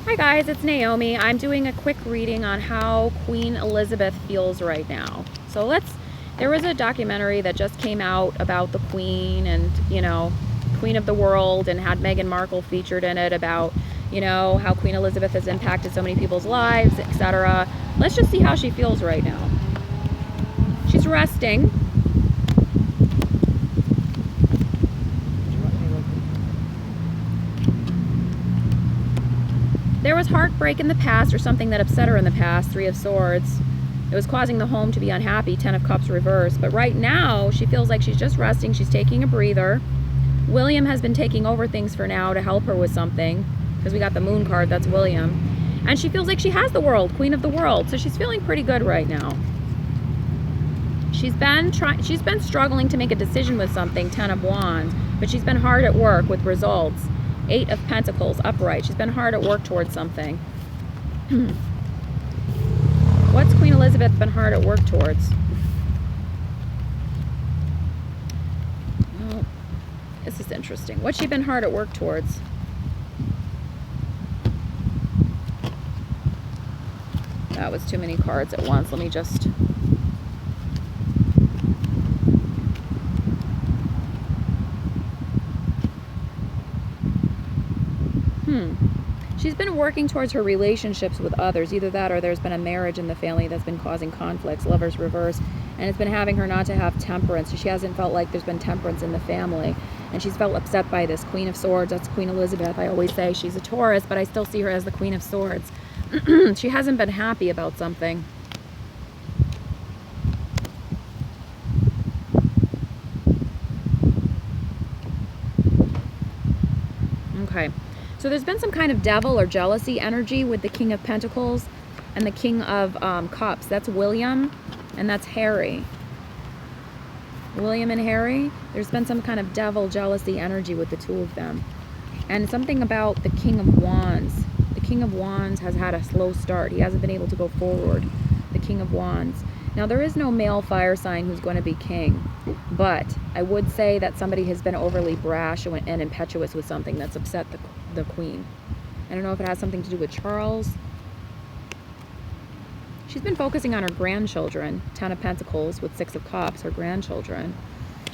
Hi guys, it's Naomi. I'm doing a quick reading on how Queen Elizabeth feels right now. There was a documentary that just came out about the Queen and, Queen of the World, and had Meghan Markle featured in it about, how Queen Elizabeth has impacted so many people's lives, etc. Let's just see how she feels right now. She's resting. There was heartbreak in the past, or something that upset her in the past, Three of Swords. It was causing the home to be unhappy, Ten of Cups reversed. But right now, she feels like she's just resting. She's taking a breather. William has been taking over things for now to help her with something, because we got the Moon card, that's William. And she feels like she has the world, Queen of the World. So she's feeling pretty good right now. She's been struggling to make a decision with something, Ten of Wands, but she's been hard at work with results. Eight of Pentacles, upright. She's been hard at work towards something. What's Queen Elizabeth been hard at work towards? Well, this is interesting. What's she been hard at work towards? That was too many cards at once. Let me just... She's been working towards her relationships with others. Either that or there's been a marriage in the family that's been causing conflicts, Lover's reverse, and it's been having her not to have temperance. She hasn't felt like there's been temperance in the family, and she's felt upset by this. Queen of Swords, that's Queen Elizabeth. I always say she's a Taurus, but I still see her as the Queen of Swords. She hasn't been happy about something. Okay. So there's been some kind of devil or jealousy energy with the King of Pentacles and the King of Cups. That's William and that's Harry. William and Harry, there's been some kind of devil jealousy energy with the two of them. And something about the King of Wands. The King of Wands has had a slow start. He hasn't been able to go forward. The King of Wands. Now, there is no male fire sign who's going to be king, but I would say that somebody has been overly brash and impetuous with something that's upset the Queen. I don't know if it has something to do with Charles. She's been focusing on her grandchildren, Ten of Pentacles with Six of Cups, her grandchildren.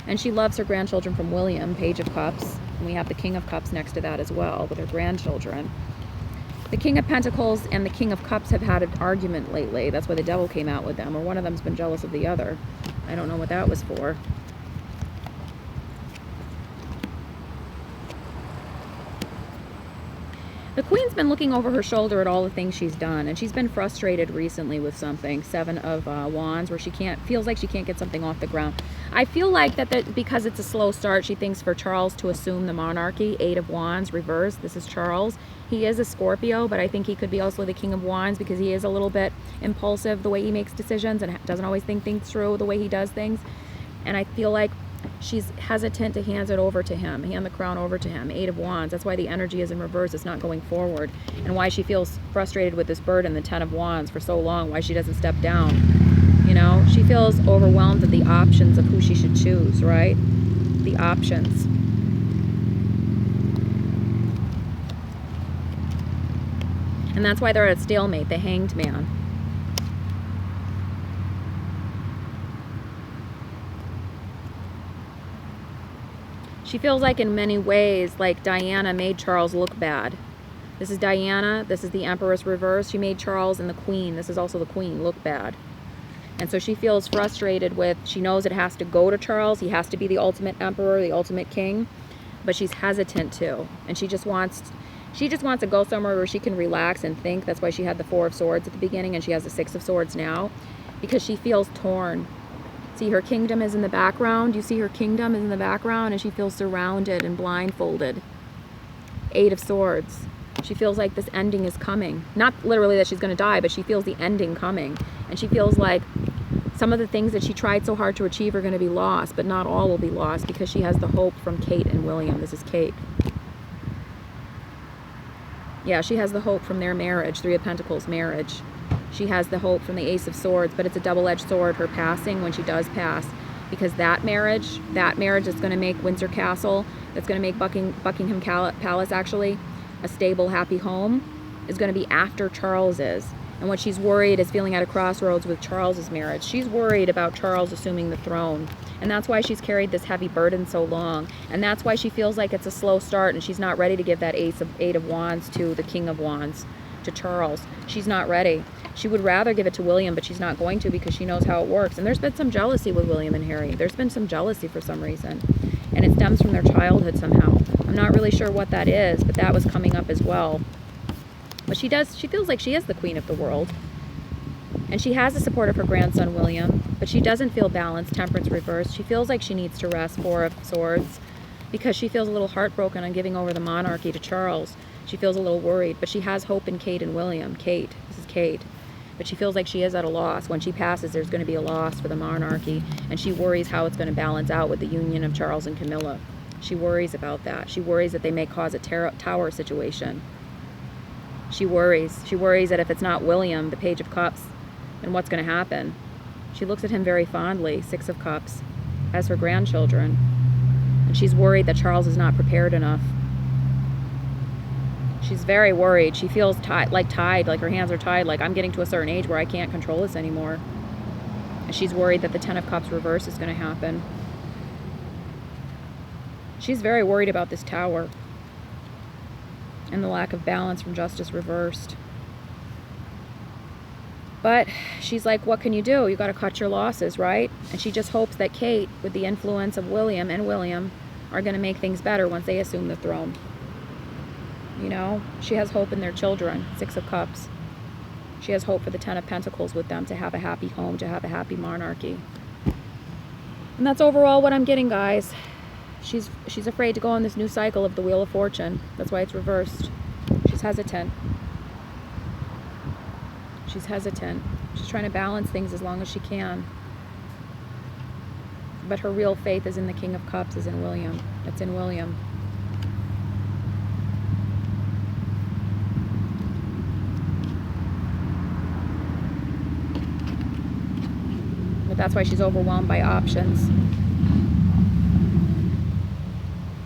And she loves her grandchildren from William, Page of Cups. And we have the King of Cups next to that as well with her grandchildren. The King of Pentacles and the King of Cups have had an argument lately. That's why the devil came out with them. Or one of them's been jealous of the other. I don't know what that was for. The Queen's been looking over her shoulder at all the things she's done, and she's been frustrated recently with something. Seven of Wands, where feels like she can't get something off the ground. I feel like that because it's a slow start, she thinks for Charles to assume the monarchy. Eight of Wands, reverse. This is Charles. He is a Scorpio, but I think he could be also the King of Wands because he is a little bit impulsive the way he makes decisions and doesn't always think things through the way he does things. And I feel like she's hesitant to hand the crown over to him. Eight of Wands. That's why the energy is in reverse. It's not going forward. And why she feels frustrated with this burden, the Ten of Wands, for so long. Why she doesn't step down. You know, she feels overwhelmed at the options of who she should choose, right? The options. And that's why they're at a stalemate, the Hanged Man. She feels like in many ways, like Diana made Charles look bad. This is Diana, this is the Empress reverse. She made Charles and the Queen, this is also the Queen, look bad. And so she feels frustrated she knows it has to go to Charles. He has to be the ultimate emperor, the ultimate king. But she's hesitant too. And she just wants to go somewhere where she can relax and think. That's why she had the Four of Swords at the beginning and she has the Six of Swords now. Because she feels torn. See, her kingdom is in the background. You see her kingdom is in the background and she feels surrounded and blindfolded. Eight of Swords. She feels like this ending is coming. Not literally that she's going to die, but she feels the ending coming. And she feels like some of the things that she tried so hard to achieve are going to be lost, but not all will be lost because she has the hope from Kate and William. This is Kate. Yeah, she has the hope from their marriage, Three of Pentacles marriage. She has the hope from the Ace of Swords, but it's a double-edged sword, her passing when she does pass. Because that marriage is going to make Windsor Castle, that's going to make Buckingham Palace actually a stable, happy home. is going to be after Charles's. And what she's worried is feeling at a crossroads with Charles's marriage. She's worried about Charles assuming the throne. And that's why she's carried this heavy burden so long. And that's why she feels like it's a slow start and she's not ready to give that Eight of Wands to the King of Wands, to Charles. She's not ready. She would rather give it to William, but she's not going to because she knows how it works. And there's been some jealousy with William and Harry. There's been some jealousy for some reason. And it stems from their childhood somehow. I'm not really sure what that is, but that was coming up as well. But she feels like she is the queen of the world. And she has the support of her grandson, William, but she doesn't feel balanced, temperance reversed. She feels like she needs to rest, Four of Swords, because she feels a little heartbroken on giving over the monarchy to Charles. She feels a little worried, but she has hope in Kate and William. Kate, this is Kate. But she feels like she is at a loss. When she passes, there's going to be a loss for the monarchy, and she worries how it's going to balance out with the union of Charles and Camilla. She worries about that. She worries that they may cause a tower situation. She worries. She worries that if it's not William, the Page of Cups, then what's going to happen? She looks at him very fondly, Six of Cups, as her grandchildren. And she's worried that Charles is not prepared enough. She's very worried. She feels tied, like her hands are tied, like I'm getting to a certain age where I can't control this anymore. And she's worried that the Ten of Cups reverse is going to happen. She's very worried about this tower and the lack of balance from Justice reversed. But she's like, what can you do? You got to cut your losses, right? And she just hopes that Kate, with the influence of William and William, are going to make things better once they assume the throne. You know, she has hope in their children, Six of Cups. She has hope for the Ten of Pentacles with them, to have a happy home, to have a happy monarchy. And that's overall what I'm getting, guys. She's afraid to go on this new cycle of the Wheel of Fortune. That's why it's reversed. She's hesitant. She's hesitant. She's trying to balance things as long as she can. But her real faith is in the King of Cups, is in William. It's in William. But that's why she's overwhelmed by options.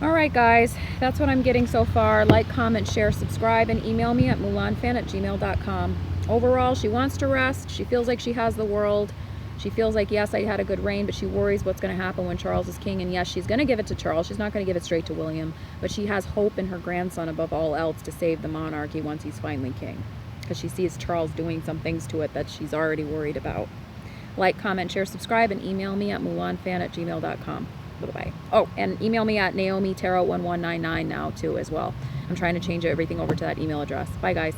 Alright guys, that's what I'm getting so far. Like, comment, share, subscribe, and email me at moulinfan@gmail.com. Overall, she wants to rest. She feels like she has the world. She feels like, yes, I had a good reign, but she worries what's going to happen when Charles is king. And yes, she's going to give it to Charles. She's not going to give it straight to William. But she has hope in her grandson above all else to save the monarchy once he's finally king. Because she sees Charles doing some things to it that she's already worried about. Like, comment, share, subscribe, and email me at moulinfan@gmail.com. Bye. Oh, and email me at Naomi Tarot 1199 now too as well. I'm trying to change everything over to that email address. Bye guys.